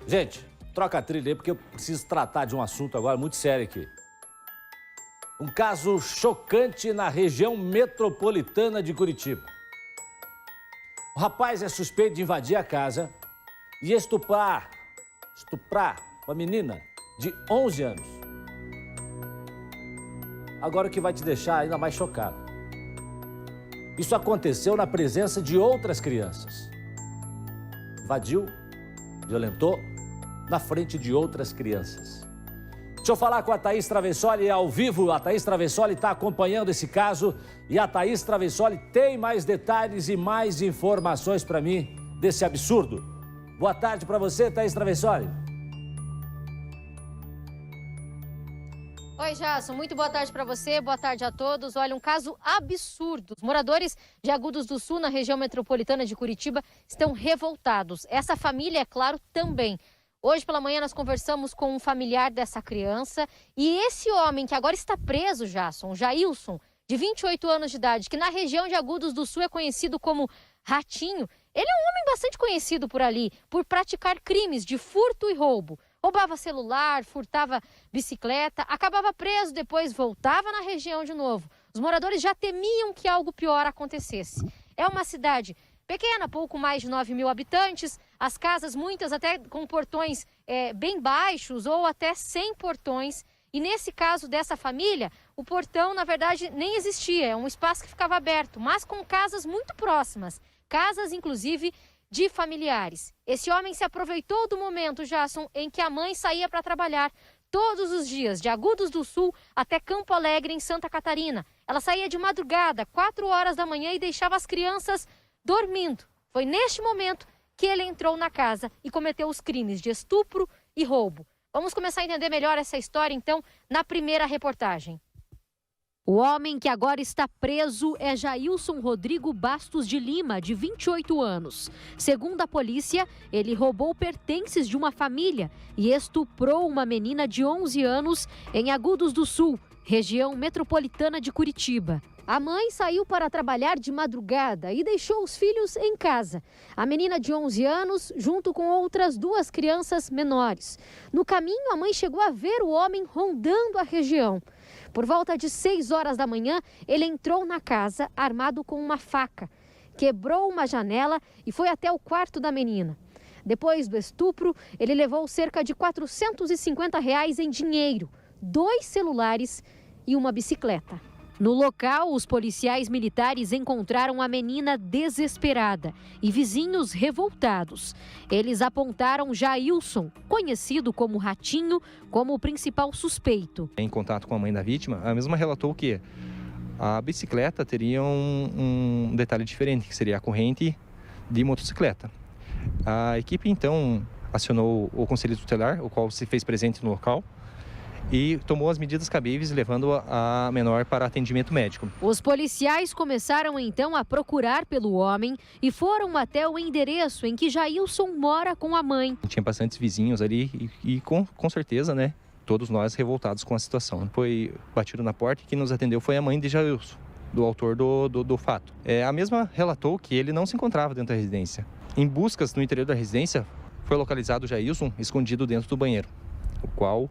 Gente, troca a trilha aí, porque eu preciso tratar de um assunto agora muito sério aqui. Um caso chocante na região metropolitana de Curitiba. O rapaz é suspeito de invadir a casa e estuprar uma menina de 11 anos. Agora o que vai te deixar ainda mais chocado. Isso aconteceu na presença de outras crianças. Invadiu, violentou, na frente de outras crianças. Deixa eu falar com a Thaís Travessoli ao vivo. A Thaís Travessoli está acompanhando esse caso e a Thaís Travessoli tem mais detalhes e mais informações para mim desse absurdo. Boa tarde para você, Thaís Travessoli. Oi, Jason. Muito boa tarde para você, boa tarde a todos. Olha, um caso absurdo. Os moradores de Agudos do Sul, na região metropolitana de Curitiba, estão revoltados. Essa família, é claro, também. Hoje pela manhã nós conversamos com um familiar dessa criança e esse homem que agora está preso, Jason, Jailson, de 28 anos de idade, que na região de Agudos do Sul é conhecido como Ratinho, ele é um homem bastante conhecido por ali, por praticar crimes de furto e roubo. Roubava celular, furtava bicicleta, acabava preso, depois voltava na região de novo. Os moradores já temiam que algo pior acontecesse. É uma cidade pequena, pouco mais de 9 mil habitantes, as casas, muitas até com portões bem baixos ou até sem portões. E nesse caso dessa família, o portão, na verdade, nem existia, é um espaço que ficava aberto, mas com casas muito próximas, casas, inclusive, de familiares. Esse homem se aproveitou do momento, Jason, em que a mãe saía para trabalhar todos os dias, de Agudos do Sul até Campo Alegre, em Santa Catarina. Ela saía de madrugada, 4 horas da manhã, e deixava as crianças dormindo. Foi neste momento que ele entrou na casa e cometeu os crimes de estupro e roubo. Vamos começar a entender melhor essa história, então, na primeira reportagem. O homem que agora está preso é Jailson Rodrigo Bastos de Lima, de 28 anos. Segundo a polícia, ele roubou pertences de uma família e estuprou uma menina de 11 anos em Agudos do Sul, região metropolitana de Curitiba. A mãe saiu para trabalhar de madrugada e deixou os filhos em casa. A menina de 11 anos, junto com outras 2 crianças menores. No caminho, a mãe chegou a ver o homem rondando a região. Por volta de 6 horas da manhã, ele entrou na casa armado com uma faca. Quebrou uma janela e foi até o quarto da menina. Depois do estupro, ele levou cerca de R$450 em dinheiro, 2 celulares e uma bicicleta. No local, os policiais militares encontraram a menina desesperada e vizinhos revoltados. Eles apontaram Jailson, conhecido como Ratinho, como o principal suspeito. Em contato com a mãe da vítima, a mesma relatou que a bicicleta teria um detalhe diferente, que seria a corrente de motocicleta. A equipe, então, acionou o Conselho Tutelar, o qual se fez presente no local, e tomou as medidas cabíveis, levando a menor para atendimento médico. Os policiais começaram então a procurar pelo homem e foram até o endereço em que Jailson mora com a mãe. Tinha bastantes vizinhos ali e com certeza, né, todos nós revoltados com a situação. Foi batido na porta e quem nos atendeu foi a mãe de Jailson, do autor do fato. A mesma relatou que ele não se encontrava dentro da residência. Em buscas no interior da residência, foi localizado Jailson escondido dentro do banheiro, o qual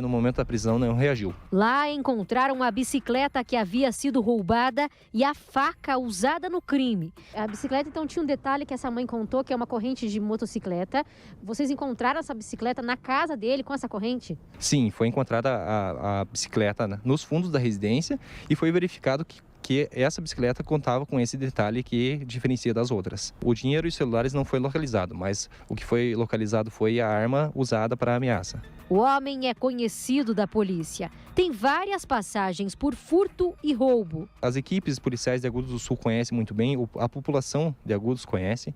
no momento da prisão não reagiu. Lá encontraram a bicicleta que havia sido roubada e a faca usada no crime. A bicicleta, então, tinha um detalhe que essa mãe contou, que é uma corrente de motocicleta. Vocês encontraram essa bicicleta na casa dele com essa corrente? Sim, foi encontrada a bicicleta nos fundos da residência e foi verificado que essa bicicleta contava com esse detalhe que diferencia das outras. O dinheiro e os celulares não foi localizado, mas o que foi localizado foi a arma usada para a ameaça. O homem é conhecido da polícia. Tem várias passagens por furto e roubo. As equipes policiais de Agudos do Sul conhecem muito bem, a população de Agudos conhece,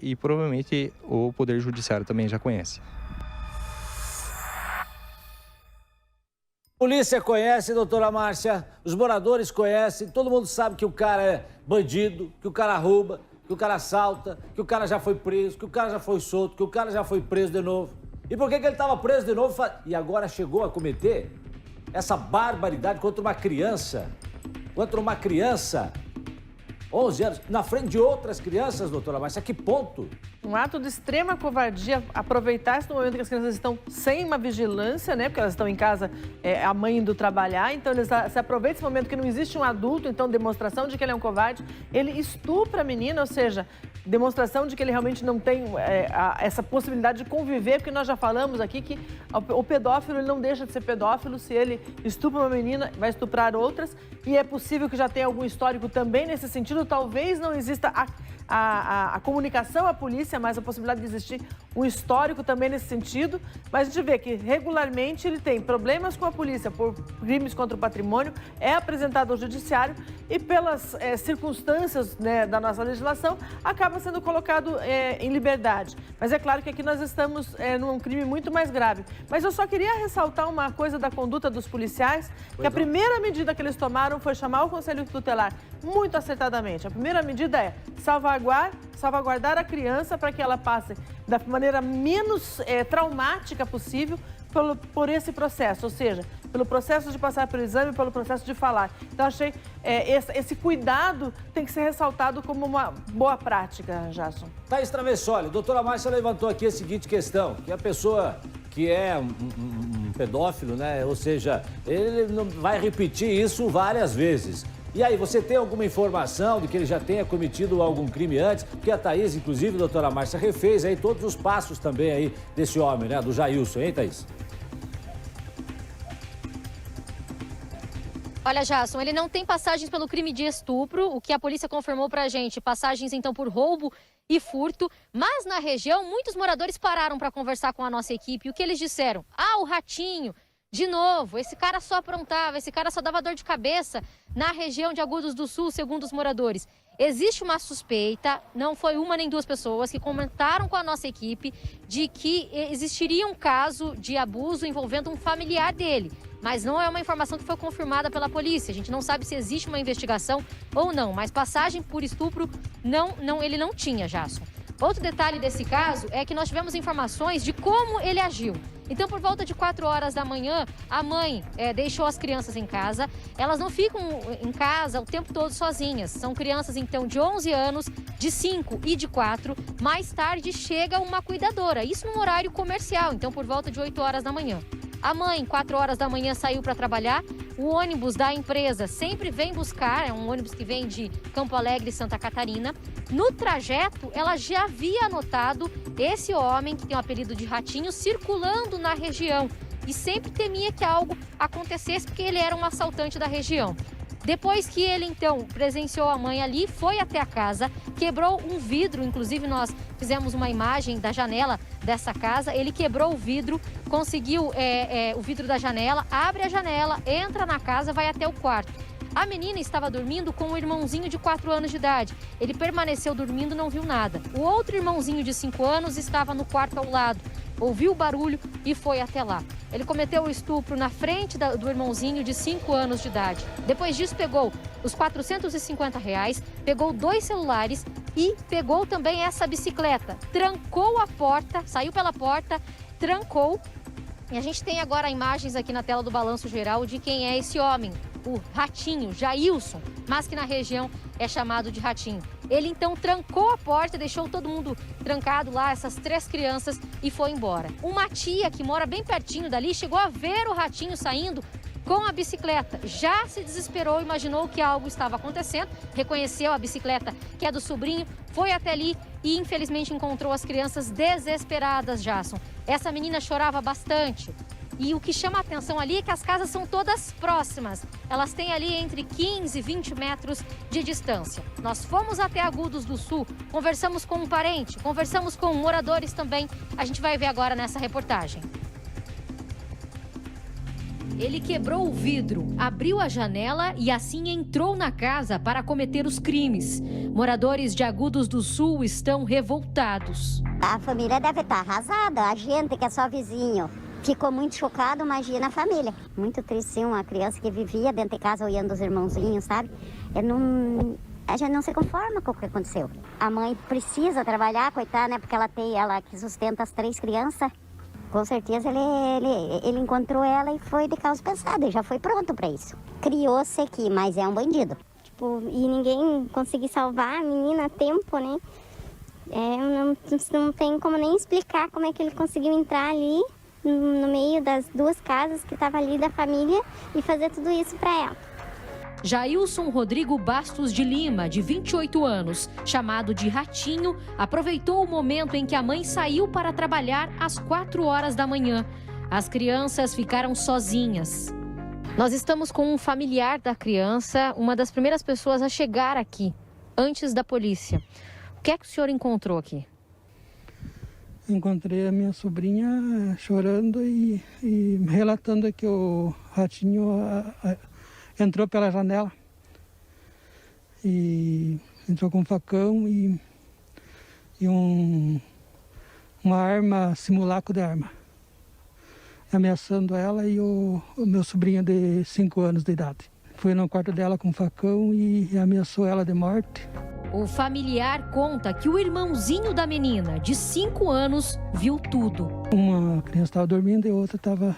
e provavelmente o Poder Judiciário também já conhece. Polícia conhece, doutora Márcia, os moradores conhecem, todo mundo sabe que o cara é bandido, que o cara rouba, que o cara assalta, que o cara já foi preso, que o cara já foi solto, que o cara já foi preso de novo. E por que ele estava preso de novo e agora chegou a cometer essa barbaridade contra uma criança? 11 anos, na frente de outras crianças, doutora Márcia, a que ponto? Um ato de extrema covardia, aproveitar-se no momento que as crianças estão sem uma vigilância, né? Porque elas estão em casa, a mãe indo trabalhar, então eles se aproveitam desse momento que não existe um adulto, então demonstração de que ele é um covarde. Ele estupra a menina, ou seja, demonstração de que ele realmente não tem essa possibilidade de conviver, porque nós já falamos aqui que o pedófilo ele não deixa de ser pedófilo. Se ele estupra uma menina, vai estuprar outras, e é possível que já tenha algum histórico também nesse sentido. Talvez não exista a comunicação à polícia, mas a possibilidade de existir um histórico também nesse sentido. Mas a gente vê que regularmente ele tem problemas com a polícia por crimes contra o patrimônio, é apresentado ao judiciário e pelas circunstâncias, né, da nossa legislação, acaba sendo colocado em liberdade. Mas é claro que aqui nós estamos num crime muito mais grave. Mas eu só queria ressaltar uma coisa da conduta dos policiais, que a primeira medida que eles tomaram foi chamar o Conselho Tutelar muito acertadamente. A primeira medida é salvaguardar a criança para que ela passe da maneira menos traumática possível por esse processo, ou seja, pelo processo de passar pelo exame, pelo processo de falar. Então, achei esse cuidado tem que ser ressaltado como uma boa prática, Jason. Thaís Travessoli, doutora Márcia levantou aqui a seguinte questão, que a pessoa que é um pedófilo, né, ou seja, ele não vai repetir isso várias vezes. E aí, você tem alguma informação de que ele já tenha cometido algum crime antes? Porque a Thaís, inclusive, a doutora Márcia, refez aí todos os passos também aí desse homem, né, do Jailson, hein, Thaís? Olha, Jason, ele não tem passagens pelo crime de estupro, o que a polícia confirmou pra gente. Passagens, então, por roubo e furto. Mas na região, muitos moradores pararam para conversar com a nossa equipe. E o que eles disseram? Ah, o Ratinho, de novo, esse cara só aprontava, esse cara só dava dor de cabeça na região de Agudos do Sul, segundo os moradores. Existe uma suspeita, não foi uma nem duas pessoas que comentaram com a nossa equipe de que existiria um caso de abuso envolvendo um familiar dele. Mas não é uma informação que foi confirmada pela polícia. A gente não sabe se existe uma investigação ou não. Mas passagem por estupro, ele não tinha, Jason. Outro detalhe desse caso é que nós tivemos informações de como ele agiu. Então, por volta de 4 horas da manhã, a mãe deixou as crianças em casa. Elas não ficam em casa o tempo todo sozinhas. São crianças, então, de 11 anos, de 5 e de 4. Mais tarde chega uma cuidadora, isso no horário comercial, então por volta de 8 horas da manhã. A mãe, 4 horas da manhã, saiu para trabalhar. O ônibus da empresa sempre vem buscar, é um ônibus que vem de Campo Alegre, Santa Catarina. No trajeto, ela já havia notado esse homem, que tem o apelido de Ratinho, circulando na região. E sempre temia que algo acontecesse, porque ele era um assaltante da região. Depois que ele, então, presenciou a mãe ali, foi até a casa, quebrou um vidro, inclusive nós fizemos uma imagem da janela dessa casa, ele quebrou o vidro, conseguiu o vidro da janela, abre a janela, entra na casa, vai até o quarto. A menina estava dormindo com um irmãozinho de 4 anos de idade. Ele permaneceu dormindo, não viu nada. O outro irmãozinho de 5 anos estava no quarto ao lado. Ouviu o barulho e foi até lá. Ele cometeu o estupro na frente do irmãozinho de 5 anos de idade. Depois disso, pegou os R$450, pegou 2 celulares e pegou também essa bicicleta. Trancou a porta, saiu pela porta, trancou. E a gente tem agora imagens aqui na tela do Balanço Geral de quem é esse homem, o Ratinho, Jailson, mas que na região é chamado de Ratinho. Ele então trancou a porta, deixou todo mundo trancado lá, essas 3 crianças, e foi embora. Uma tia que mora bem pertinho dali chegou a ver o Ratinho saindo com a bicicleta. Já se desesperou, imaginou que algo estava acontecendo, reconheceu a bicicleta que é do sobrinho, foi até ali e infelizmente encontrou as crianças desesperadas, Jason. Essa menina chorava bastante. E o que chama a atenção ali é que as casas são todas próximas. Elas têm ali entre 15 e 20 metros de distância. Nós fomos até Agudos do Sul, conversamos com um parente, conversamos com moradores também. A gente vai ver agora nessa reportagem. Ele quebrou o vidro, abriu a janela e assim entrou na casa para cometer os crimes. Moradores de Agudos do Sul estão revoltados. A família deve estar arrasada, a gente que é só vizinho. Ficou muito chocado, imagina a família. Muito triste, sim, uma criança que vivia dentro de casa olhando os irmãozinhos, sabe? A gente não se conforma com o que aconteceu. A mãe precisa trabalhar, coitada, né? Porque ela que sustenta as 3 crianças. Com certeza ele encontrou ela e foi de causa pensada, e já foi pronto para isso. Criou-se aqui, mas é um bandido. tipo, e ninguém conseguir salvar a menina a tempo, né? Não tem como nem explicar como é que ele conseguiu entrar ali no meio das duas casas que estavam ali da família e fazer tudo isso para ela. Jailson Rodrigo Bastos de Lima, de 28 anos, chamado de Ratinho, aproveitou o momento em que a mãe saiu para trabalhar às 4 horas da manhã. As crianças ficaram sozinhas. Nós estamos com um familiar da criança, uma das primeiras pessoas a chegar aqui, antes da polícia. O que é que o senhor encontrou aqui? Encontrei a minha sobrinha chorando e relatando que o Ratinho entrou pela janela e entrou com um facão e uma arma, simulacro de arma, ameaçando ela e o meu sobrinho de 5 anos de idade. Foi no quarto dela com um facão e ameaçou ela de morte. O familiar conta que o irmãozinho da menina, de 5 anos, viu tudo. Uma criança estava dormindo e a outra estava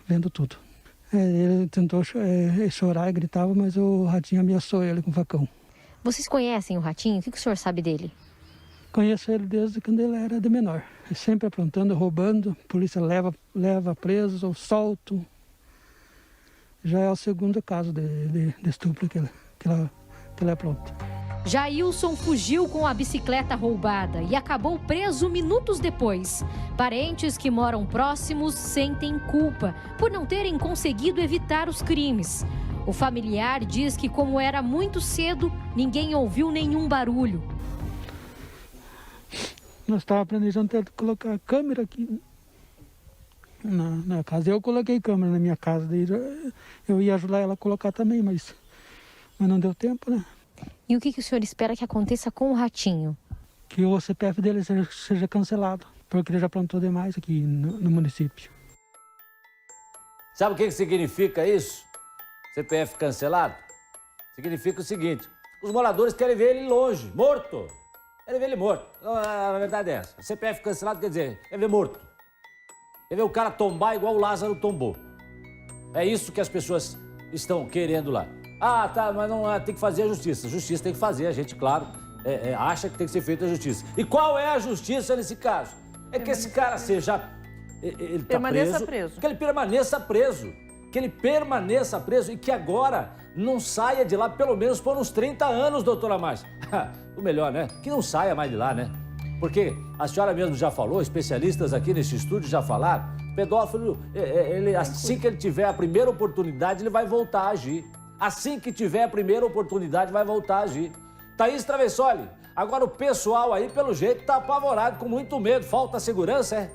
vendo tudo. Ele tentou chorar e gritava, mas o Ratinho ameaçou ele com o facão. Vocês conhecem o Ratinho? O que o senhor sabe dele? Conheço ele desde quando ele era de menor. Sempre aprontando, roubando. A polícia leva preso ou solto. Já é o segundo caso de estupro que ele apronta. Jailson fugiu com a bicicleta roubada e acabou preso minutos depois. Parentes que moram próximos sentem culpa por não terem conseguido evitar os crimes. O familiar diz que, como era muito cedo, ninguém ouviu nenhum barulho. Nós estávamos planejando até colocar câmera aqui na casa. Eu coloquei câmera na minha casa, daí eu ia ajudar ela a colocar também, mas não deu tempo, né? E o que o senhor espera que aconteça com o Ratinho? Que o CPF dele seja cancelado, porque ele já plantou demais aqui no município. Sabe o que significa isso? CPF cancelado? Significa o seguinte: os moradores querem ver ele longe, morto. Querem ver ele morto. A verdade é essa. CPF cancelado quer dizer, quer ver morto. Quer ver o cara tombar igual o Lázaro tombou. É isso que as pessoas estão querendo lá. Ah, tá, mas não tem que fazer a justiça. Justiça tem que fazer, a gente, claro, acha que tem que ser feita a justiça. E qual é a justiça nesse caso? É que esse cara seja... Ele tá permaneça preso. Que ele permaneça preso. Que ele permaneça preso e que agora não saia de lá pelo menos por uns 30 anos, doutora Márcia. O melhor, né? Que não saia mais de lá, né? Porque a senhora mesmo já falou, especialistas aqui nesse estúdio já falaram, pedófilo, assim que ele tiver a primeira oportunidade, ele vai voltar a agir. Assim que tiver a primeira oportunidade, vai voltar a agir. Thaís Travessoli, agora o pessoal aí, pelo jeito, tá apavorado, com muito medo. Falta segurança, é?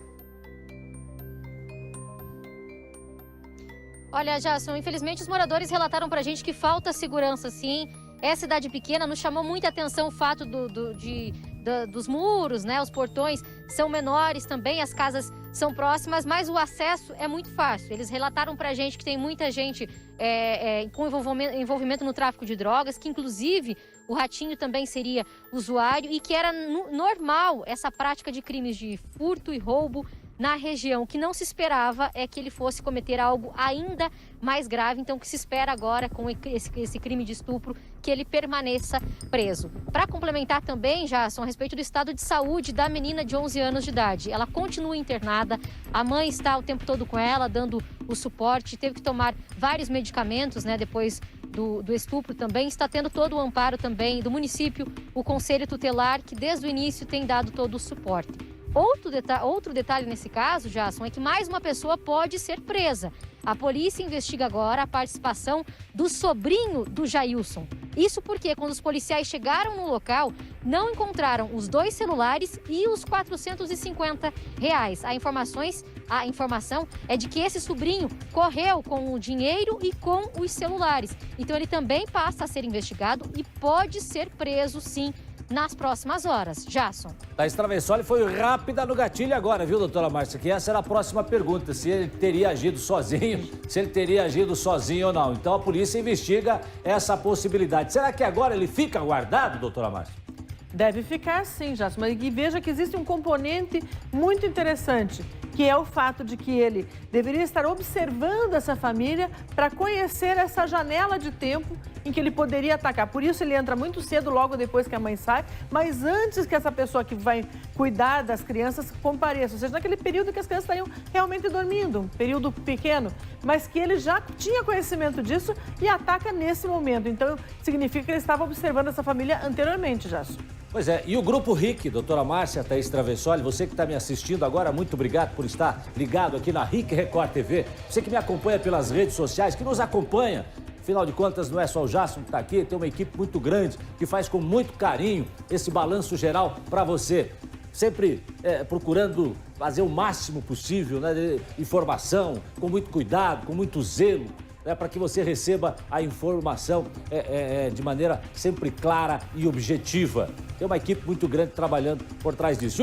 Olha, Jason, infelizmente os moradores relataram pra gente que falta segurança, sim. É cidade pequena, nos chamou muita atenção o fato dos muros, né? Os portões são menores também, as casas são próximas, mas o acesso é muito fácil. Eles relataram pra gente que tem muita gente com envolvimento no tráfico de drogas, que inclusive o Ratinho também seria usuário e que era normal essa prática de crimes de furto e roubo na região. O que não se esperava é que ele fosse cometer algo ainda mais grave. Então, o que se espera agora com esse crime de estupro, que ele permaneça preso. Para complementar também, Jason, a respeito do estado de saúde da menina de 11 anos de idade. Ela continua internada, a mãe está o tempo todo com ela, dando o suporte, teve que tomar vários medicamentos, né, depois do estupro também. Está tendo todo o amparo também do município, o Conselho Tutelar, que desde o início tem dado todo o suporte. Outro detalhe nesse caso, Jason, é que mais uma pessoa pode ser presa. A polícia investiga agora a participação do sobrinho do Jailson. Isso porque, quando os policiais chegaram no local, não encontraram os 2 celulares e os R$450. A informação é de que esse sobrinho correu com o dinheiro e com os celulares. Então, ele também passa a ser investigado e pode ser preso, sim, nas próximas horas. Jason. Thaís Travessoli foi rápida no gatilho agora, viu, doutora Márcia? Que essa era a próxima pergunta, se ele teria agido sozinho, ou não. Então a polícia investiga essa possibilidade. Será que agora ele fica guardado, doutora Márcia? Deve ficar sim, Jason. Mas veja que existe um componente muito interessante, que é o fato de que ele deveria estar observando essa família para conhecer essa janela de tempo em que ele poderia atacar. Por isso ele entra muito cedo, logo depois que a mãe sai, mas antes que essa pessoa que vai cuidar das crianças compareça, ou seja, naquele período que as crianças estariam realmente dormindo, um período pequeno, mas que ele já tinha conhecimento disso e ataca nesse momento. Então, significa que ele estava observando essa família anteriormente, Jasso. Pois é, e o Grupo RIC, doutora Márcia, Thaís Travessoli, você que está me assistindo agora, muito obrigado por estar ligado aqui na RIC Record TV. Você que me acompanha pelas redes sociais, que nos acompanha. Afinal de contas, não é só o Jason que está aqui, tem uma equipe muito grande que faz com muito carinho esse balanço geral para você. Sempre procurando fazer o máximo possível, né, de informação, com muito cuidado, com muito zelo, né, para que você receba a informação de maneira sempre clara e objetiva. Tem uma equipe muito grande trabalhando por trás disso.